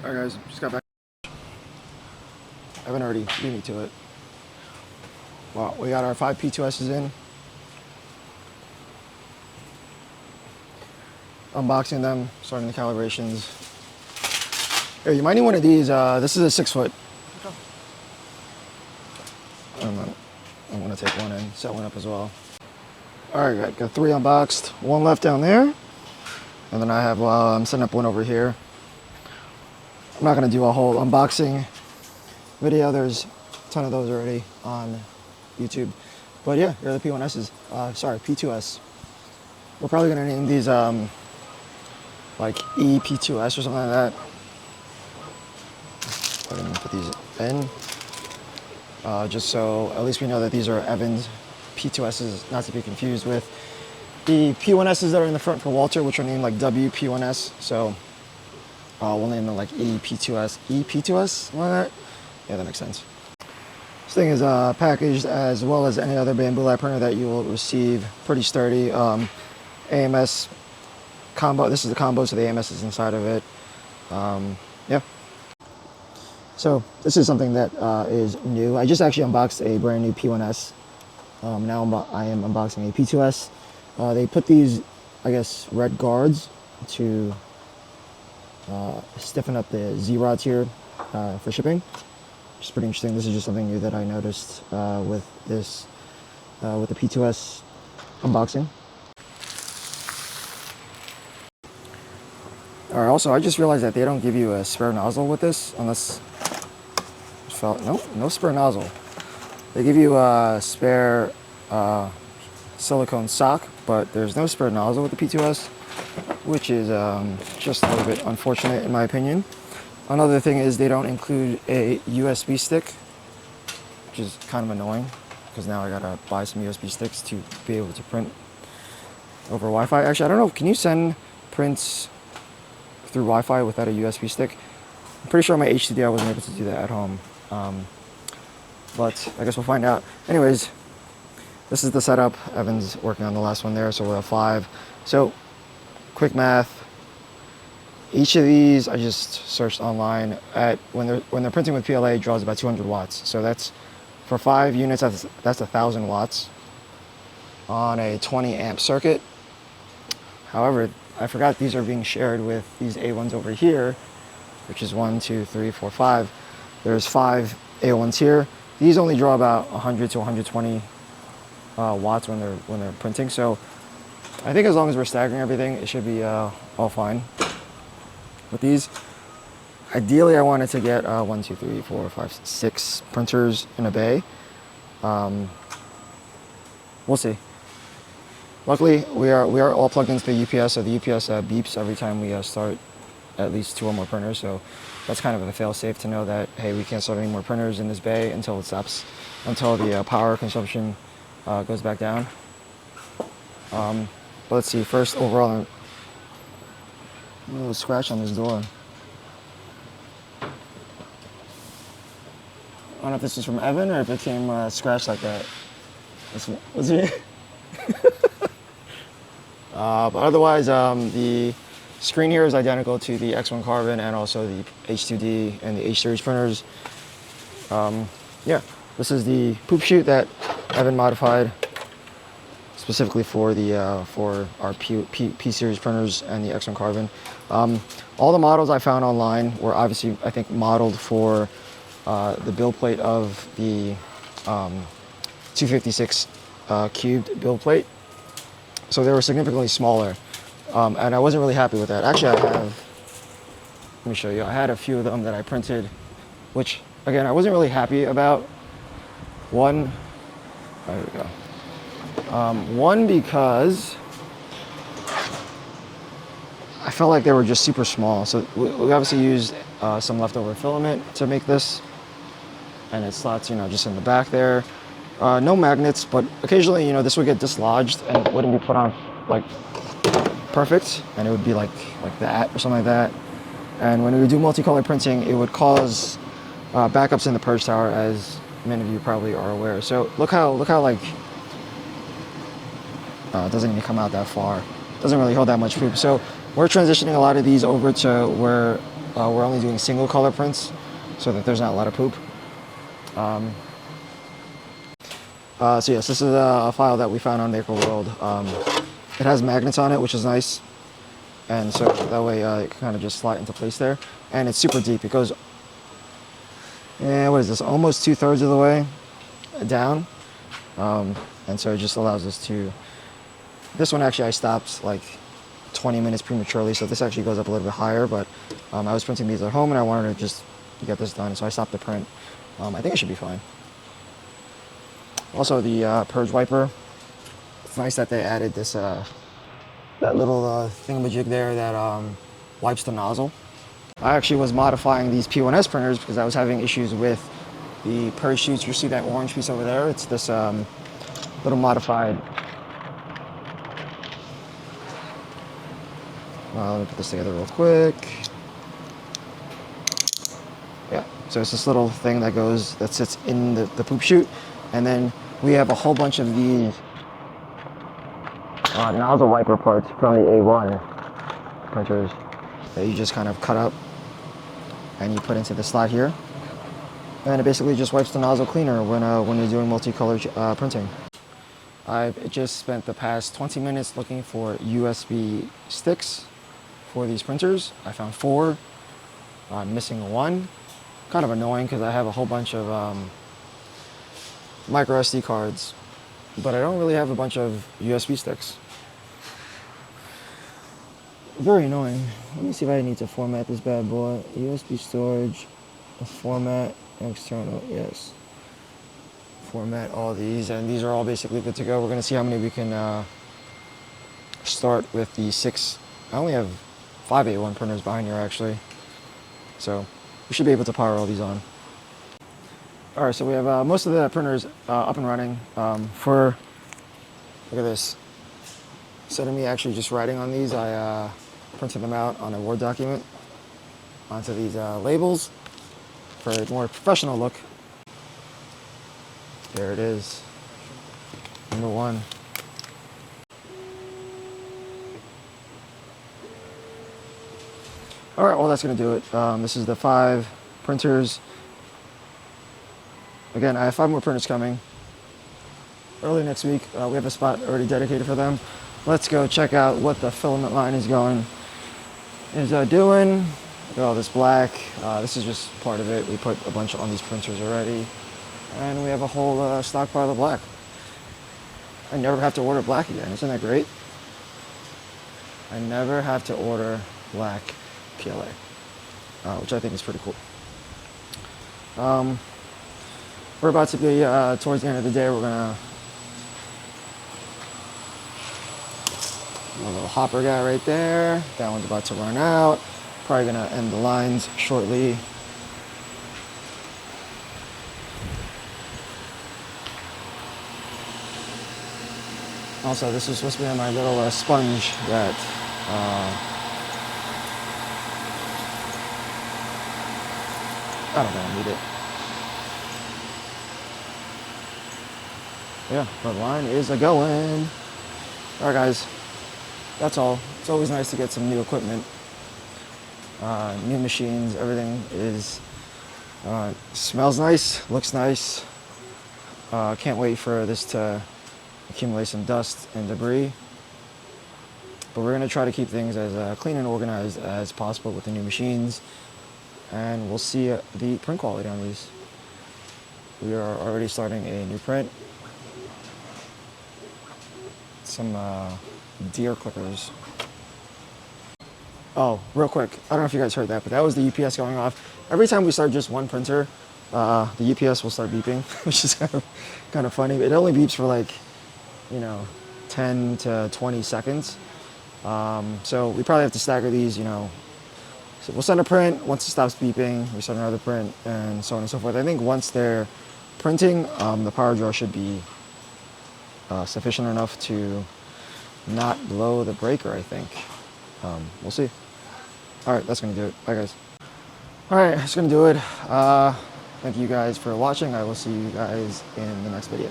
Alright guys, just got back. Evan already beat me to it. Well, we got our 5 P2Ss in. Unboxing them, starting the calibrations. Here, you might need one of these. This is a 6-foot. I'm gonna take one and set one up as well. Alright, got 3 unboxed. 1 left down there. And then I have, I'm setting up one over here. I'm not gonna do a whole unboxing video. There's a ton of those already on YouTube. But yeah, here are the P1Ss. Sorry, P2S. We're probably gonna name these like EP2S or something like that. I'm gonna put these in. Just so at least we know that these are Evan's P2Ss, not to be confused with the P1Ss that are in the front for Walter, which are named like WP1S. So we'll name them like EP2S, EP2S, like that. Yeah, that makes sense. This thing is packaged as well as any other Bambu Lab printer that you will receive. Pretty sturdy. AMS combo. This is the combo, so the AMS is inside of it. Yeah. So this is something that is new. I just actually unboxed a brand new P1S. Now I am unboxing a P2S. They put these, I guess, red guards to stiffen up the Z-rods here for shipping, which is pretty interesting. This is just something new that I noticed with this, with the P2S unboxing. Alright, also I just realized that they don't give you a spare nozzle with this, unless, no spare nozzle. They give you a spare silicone sock, but there's no spare nozzle with the P2S, which is just a little bit unfortunate in my opinion. Another thing is they don't include a USB stick, which is kind of annoying, because now I gotta buy some USB sticks to be able to print over Wi-Fi. Actually, I don't know, can you send prints through Wi-Fi without a USB stick? I'm pretty sure on my HDD I wasn't able to do that at home, but I guess we'll find out. Anyways, this is the setup. Evan's working on the last one there, so we'll have 5. So, quick math. Each of these I just searched online. At when they're printing with PLA, it draws about 200 watts. So that's for 5 units. That's 1,000 watts on a 20 amp circuit. However, I forgot these are being shared with these A1s over here, which is 1, 2, 3, 4, 5. There's 5 A1s here. These only draw about 100 to 120 watts when they're printing. So I think as long as we're staggering everything, it should be all fine. With these, ideally I wanted to get 1, 2, 3, 4, 5, 6 printers in a bay. We'll see. Luckily, we are all plugged into the UPS, so the UPS beeps every time we start at least 2 or more printers. So that's kind of a fail-safe to know that, hey, we can't start any more printers in this bay until it stops, until the power consumption goes back down. But let's see. First, overall, a little scratch on this door. I don't know if this is from Evan or if it came scratched like that. What's it? But otherwise, the screen here is identical to the X1 Carbon and also the H2D and the H series printers. Yeah, this is the poop chute that Evan modified specifically for the for our P series printers and the X1 Carbon. All the models I found online were obviously, I think, modeled for the build plate of the 256 cubed build plate. So they were significantly smaller, and I wasn't really happy with that. Actually, let me show you. I had a few of them that I printed, which, again, I wasn't really happy about. One, there we go. One, because I felt like they were just super small. So we obviously used some leftover filament to make this, and it slots, just in the back there. No magnets, but occasionally, this would get dislodged and it wouldn't be put on like perfect, and it would be like that or something like that. And when we would do multicolor printing, it would cause backups in the purge tower, as many of you probably are aware. So look how like it doesn't even come out that far. It doesn't really hold that much poop. So we're transitioning a lot of these over to where we're only doing single color prints so that there's not a lot of poop. So yes, this is a file that we found on Maker World. It has magnets on it, which is nice. And so that way it can kind of just slide into place there. And it's super deep. It goes, what is this, almost 2/3 of the way down. And so it just allows us to, this one actually I stopped like 20 minutes prematurely, so this actually goes up a little bit higher, but I was printing these at home and I wanted to just get this done, so I stopped the print. I think it should be fine. Also the purge wiper, it's nice that they added this, that little thingamajig there that wipes the nozzle. I actually was modifying these P1S printers because I was having issues with the purge chutes. You see that orange piece over there? It's this little modified. Let me put this together real quick. Yeah, so it's this little thing that sits in the poop chute, and then we have a whole bunch of these nozzle wiper parts from the A1 printers that you just kind of cut up and you put into the slot here, and it basically just wipes the nozzle cleaner when you're doing multicolor printing. I've just spent the past 20 minutes looking for USB sticks for these printers. I found 4. I'm missing 1. Kind of annoying because I have a whole bunch of micro SD cards, but I don't really have a bunch of USB sticks. Very annoying. Let me see if I need to format this bad boy. USB storage, format, external, yes. Format all these, and these are all basically good to go. We're going to see how many we can start with the 6. I only have 5 A1 printers behind here actually, so we should be able to power all these on. All right, so we have most of the printers up and running. Look at this. Instead of me actually just writing on these, I printed them out on a Word document onto these labels for a more professional look. There it is, number 1. All right, well that's gonna do it. This is the 5 printers. Again, I have 5 more printers coming early next week. We have a spot already dedicated for them. Let's go check out what the filament line is doing. Look at all this black. This is just part of it. We put a bunch on these printers already. And we have a whole stockpile of black. I never have to order black again. Isn't that great? I never have to order black PLA, which I think is pretty cool. We're about to be towards the end of the day. We're gonna a little hopper guy right there. That one's about to run out. Probably gonna end the lines shortly. Also, this is supposed to be on my little sponge that I don't know, I need it. Yeah, the line is a-going. All right, guys, that's all. It's always nice to get some new equipment, new machines. Everything is smells nice, looks nice. Can't wait for this to accumulate some dust and debris. But we're gonna try to keep things as clean and organized as possible with the new machines, and we'll see the print quality on these. We are already starting a new print. Some deer clippers. Oh, real quick, I don't know if you guys heard that, but that was the UPS going off. Every time we start just one printer, the UPS will start beeping, which is kind of funny. It only beeps for like, 10 to 20 seconds. So we probably have to stagger these, So we'll send a print. Once it stops beeping, we send another print, and so on and so forth. I think once they're printing, the power draw should be sufficient enough to not blow the breaker, I think. We'll see. All right, that's gonna do it. Bye, guys. All right, that's gonna do it. Thank you guys for watching. I will see you guys in the next video.